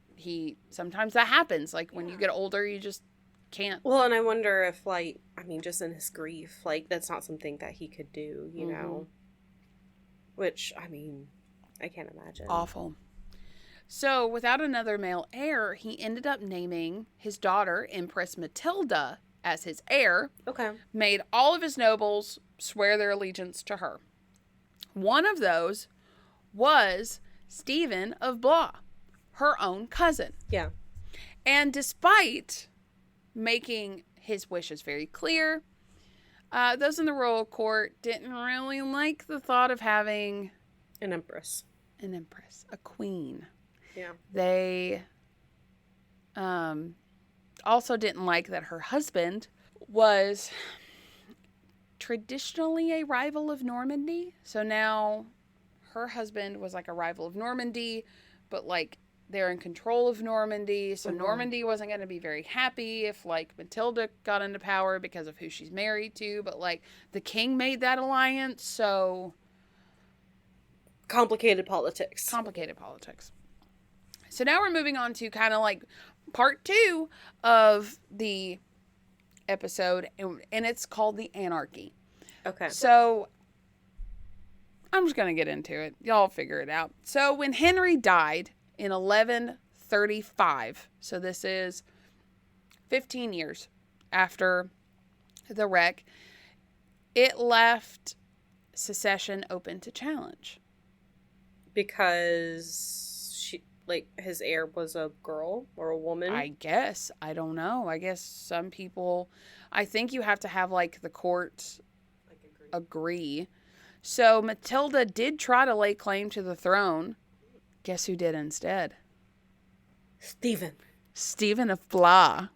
sometimes that happens. Like, when you get older, you just can't. Well, and I wonder if, like, I mean, just in his grief, like, that's not something that he could do, you know? Which, I mean, I can't imagine. Awful. So, without another male heir, he ended up naming his daughter, Empress Matilda, as his heir. Okay. Made all of his nobles swear their allegiance to her. One of those was Stephen of Blois, her own cousin. Yeah. And despite making his wishes very clear, those in the royal court didn't really like the thought of having An empress, a queen. Yeah. They also didn't like that her husband was traditionally a rival of Normandy. So now her husband was like a rival of Normandy, but like they're in control of Normandy. So Normandy wasn't going to be very happy if like Matilda got into power because of who she's married to. But like the king made that alliance. So complicated politics. So now we're moving on to kind of like part 2 of the episode, and it's called the Anarchy. Okay. So I'm just going to get into it. Y'all figure it out. So when Henry died in 1135, so this is 15 years after the wreck, it left secession open to challenge. Because his heir was a girl or a woman? I guess. I don't know. I guess some people... I think you have to have, like, the court agree. So Matilda did try to lay claim to the throne. Guess who did instead? Stephen of Blois.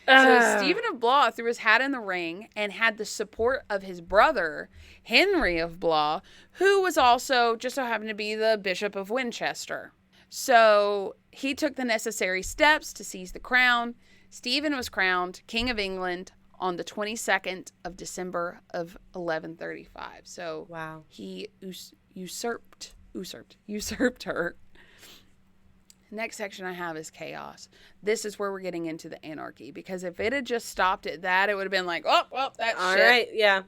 So Stephen of Blois threw his hat in the ring and had the support of his brother, Henry of Blois, who was also just so happened to be the Bishop of Winchester. So he took the necessary steps to seize the crown. Stephen was crowned King of England on the 22nd of December of 1135. So wow. He usurped her. Next section I have is chaos. This is where we're getting into the anarchy, because if it had just stopped at that, it would have been like, oh, well, that's all shit. right, yeah.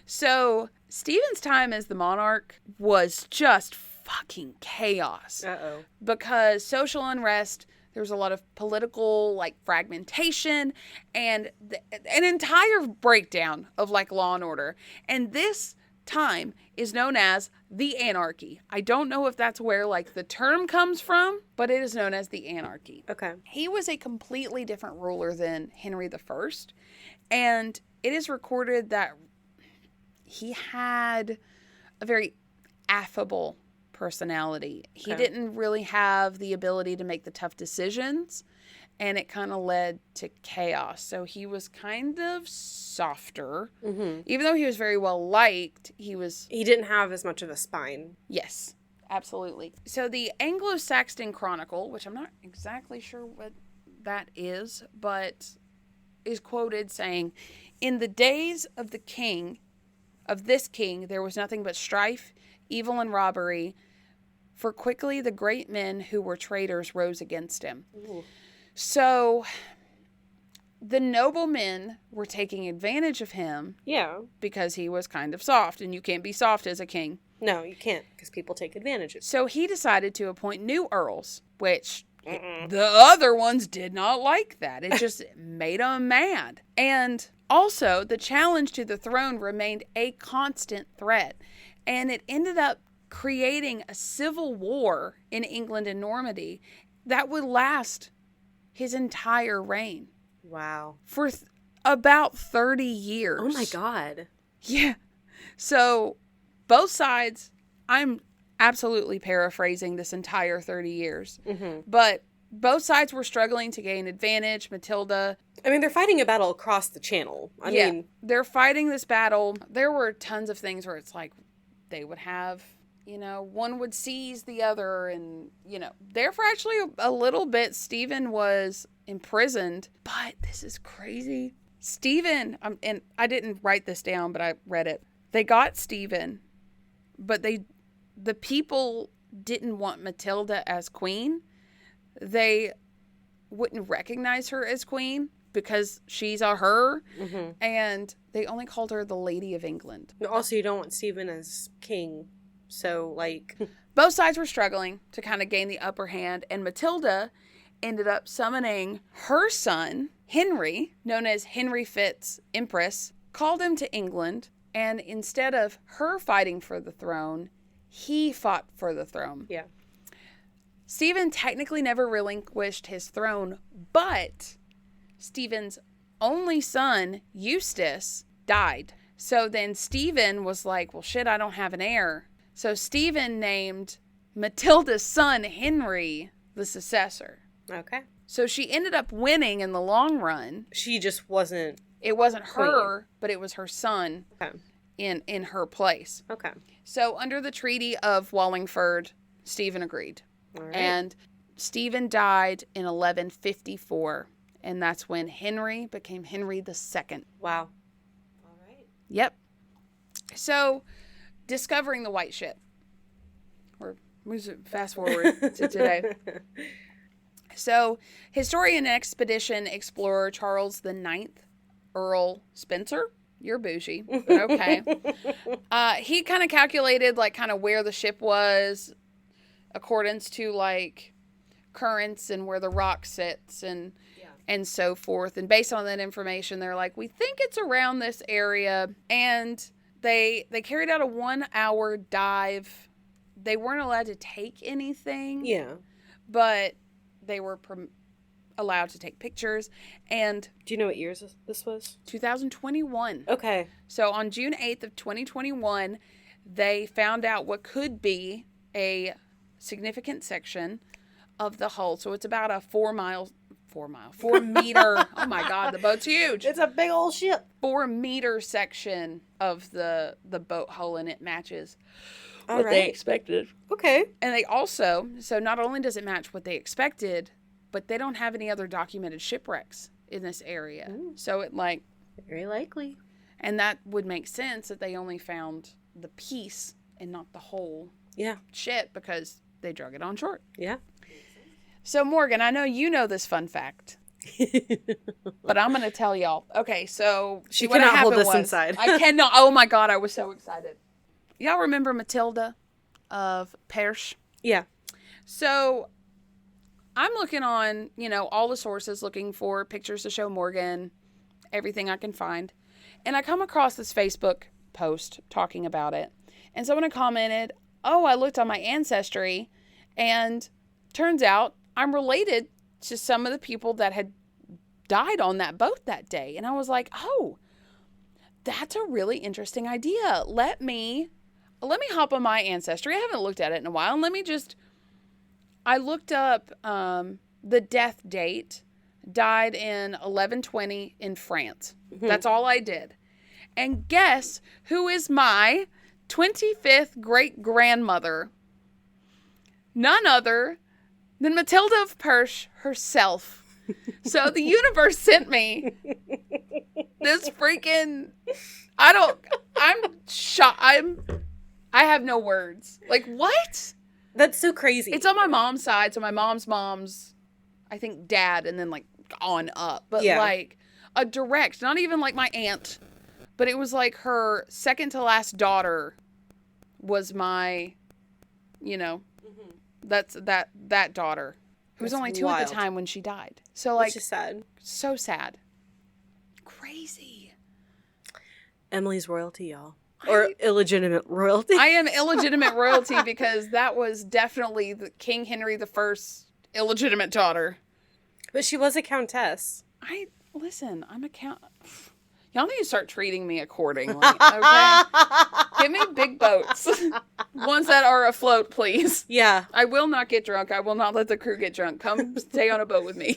So Stephen's time as the monarch was just fucking chaos. Uh-oh. Because social unrest, there was a lot of political, like, fragmentation and an entire breakdown of, like, law and order. And this time is known as the Anarchy. I don't know if that's where, like, the term comes from, but it is known as the Anarchy. Okay. He was a completely different ruler than Henry I, and it is recorded that he had a very affable personality. He didn't really have the ability to make the tough decisions, and it kind of led to chaos. So he was kind of softer. Even though he was very well liked, he didn't have as much of a spine. Yes, absolutely. So the Anglo-Saxon Chronicle, which I'm not exactly sure what that is, but is quoted saying, "In the days of this king, there was nothing but strife, evil, and robbery, for quickly the great men who were traitors rose against him." Ooh. So the noblemen were taking advantage of him. Yeah. Because he was kind of soft, and you can't be soft as a king. No, you can't, because people take advantage of it. So he decided to appoint new earls, which the other ones did not like that. It just made them mad. And also, the challenge to the throne remained a constant threat. And it ended up creating a civil war in England and Normandy that would last his entire reign. Wow. For about 30 years. Oh my God. Yeah. So both sides, I'm absolutely paraphrasing this entire 30 years, but both sides were struggling to gain advantage. Matilda. I mean, they're fighting a battle across the channel. I mean, they're fighting this battle. There were tons of things where it's like they would have, one would seize the other, and, therefore actually a little bit Stephen was imprisoned. But this is crazy. Stephen, and I didn't write this down, but I read it. They got Stephen, but the people didn't want Matilda as queen. They wouldn't recognize her as queen because she's a her, and they only called her the Lady of England. Also, you don't want Stephen as king, so, Both sides were struggling to kind of gain the upper hand, and Matilda ended up summoning her son, Henry, known as Henry Fitz Empress, called him to England, and instead of her fighting for the throne, he fought for the throne. Yeah. Stephen technically never relinquished his throne, but Stephen's only son, Eustace, died. So then Stephen was like, well, shit, I don't have an heir. So Stephen named Matilda's son, Henry, the successor. Okay. So she ended up winning in the long run. She just wasn't. It wasn't her, but it was her son in her place. Okay. So under the Treaty of Wallingford, Stephen agreed. All right. And Stephen died in 1154. And that's when Henry became Henry II. Wow. All right. Yep. So discovering the white ship. Or fast forward to today. So historian and expedition explorer Charles IX, Earl Spencer, you're bougie, but okay. He kind of calculated where the ship was accordance to currents and where the rock sits and so forth. And based on that information, they're like, we think it's around this area. And they carried out a 1-hour dive. They weren't allowed to take anything. Yeah. But they were allowed to take pictures. And do you know what years this was? 2021. Okay. So on June 8th of 2021, they found out what could be a significant section of the hull. So it's about a 4 meter. Oh my God, the boat's huge. It's a big old ship. 4 meter section of the boat hull, and it matches All what right. they expected. Okay. And they also, so not only does it match what they expected, but they don't have any other documented shipwrecks in this area. Ooh. So it very likely. And that would make sense that they only found the piece and not the whole ship because they drug it on shore. Yeah. So Morgan, I know you know this fun fact, but I'm going to tell y'all. Okay, so she what cannot hold happened this inside. I cannot. Oh my God, I was so excited. Y'all remember Matilda of Perche? Yeah. So I'm looking on, all the sources looking for pictures to show Morgan, everything I can find. And I come across this Facebook post talking about it. And someone had commented, oh, I looked on my ancestry and turns out I'm related to some of the people that had died on that boat that day. And I was like, oh, that's a really interesting idea. Let me hop on my ancestry. I haven't looked at it in a while. And I looked up the death date died in 1120 in France. That's all I did. And guess who is my 25th great-grandmother? None other than Matilda of Perche herself. So the universe sent me this freaking... I'm shocked. I have no words. Like, what? That's so crazy. It's on my mom's side, so my mom's, I think, dad, and then, like, on up. But, Yeah. like, a direct, not even, like, my aunt, but it was, like, her second to last daughter was my, you know, that's that daughter, who was That's only 2 at wild. the time when she died. So, like, Which is sad. so sad. Crazy. Emileigh's royalty, y'all. Or illegitimate royalty. I am illegitimate royalty because that was definitely the King Henry I's illegitimate daughter. But she was a countess. Listen, I'm a count. Y'all need to start treating me accordingly, okay? Give me big boats. Ones that are afloat, please. Yeah. I will not get drunk. I will not let the crew get drunk. Come stay on a boat with me.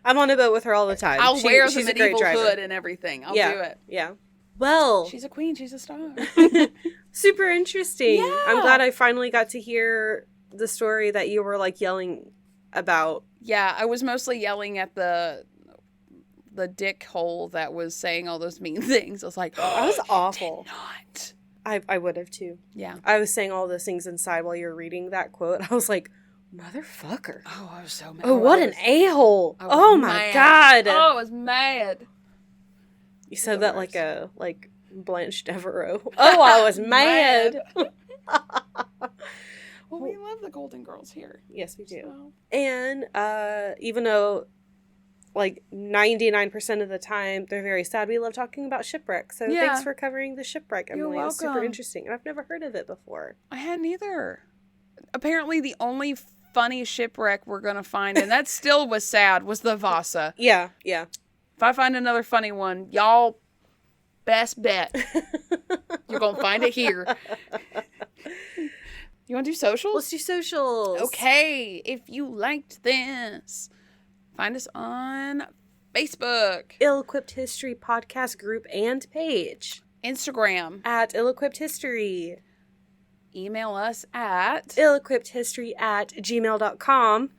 I'm on a boat with her all the time. I'll wear the she's a great medieval driver. hood and everything. I'll do it. Yeah. Well, She's a queen. She's a star. super interesting. Yeah. I'm glad I finally got to hear the story that you were like yelling about. Yeah, I was mostly yelling at the dick hole that was saying all those mean things. I was like, That was awful. not. I would have too. Yeah. I was saying all those things inside while you were reading that quote. I was like, motherfucker. Oh, I was so mad. Oh, what an a-hole. I was Oh my mad. God. Oh, I was mad. You said the that worst. like Blanche Devereaux. Oh, I was mad. Well, we love the Golden Girls here. Yes, we do. So. And even though like 99% of the time they're very sad, we love talking about shipwreck. So Yeah. thanks for covering the shipwreck, You're Emily. It was super welcome. interesting. And I've never heard of it before. I hadn't either. Apparently, the only funny shipwreck we're going to find, and that still was sad, was the Vasa. Yeah. If I find another funny one, y'all best bet. You're going to find it here. You want to do socials? Let's do socials. Okay. If you liked this, find us on Facebook, Ill-Equipped History podcast group and page. Instagram. At Ill-Equipped History. Email us at ill-equippedhistory@gmail.com.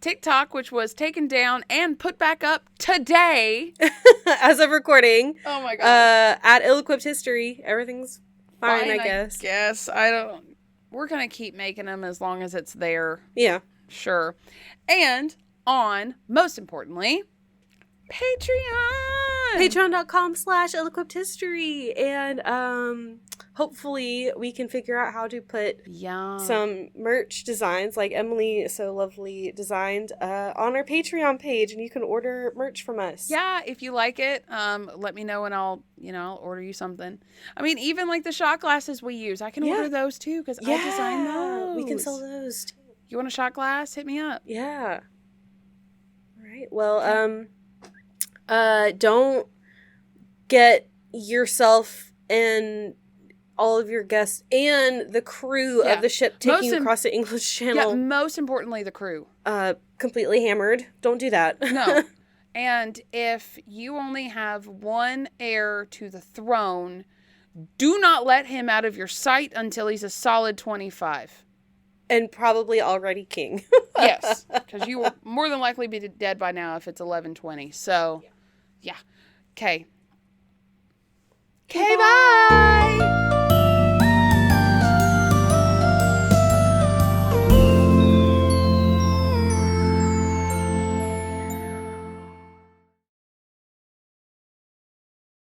TikTok, which was taken down and put back up today. As of recording. Oh my God. At Ill-Equipped History. Everything's fine, I guess. Yes. We're going to keep making them as long as it's there. Yeah. Sure. And on, most importantly, Patreon. Patreon.com/ill-equippedhistory. And hopefully we can figure out how to put some merch designs like Emily so lovely designed on our Patreon page, and you can order merch from us. Yeah, if you like it, let me know and I'll order you something. I mean, even like the shot glasses we use, I can order those too because I designed those. We can sell those too. You want a shot glass? Hit me up. Yeah. All right. Well, don't get yourself and all of your guests and the crew of the ship taking across the English Channel. Yeah, most importantly, the crew. Completely hammered. Don't do that. No. And if you only have one heir to the throne, do not let him out of your sight until he's a solid 25. And probably already king. Yes, because you will more than likely be dead by now if it's 11:20. So, yeah. Okay. Okay, bye.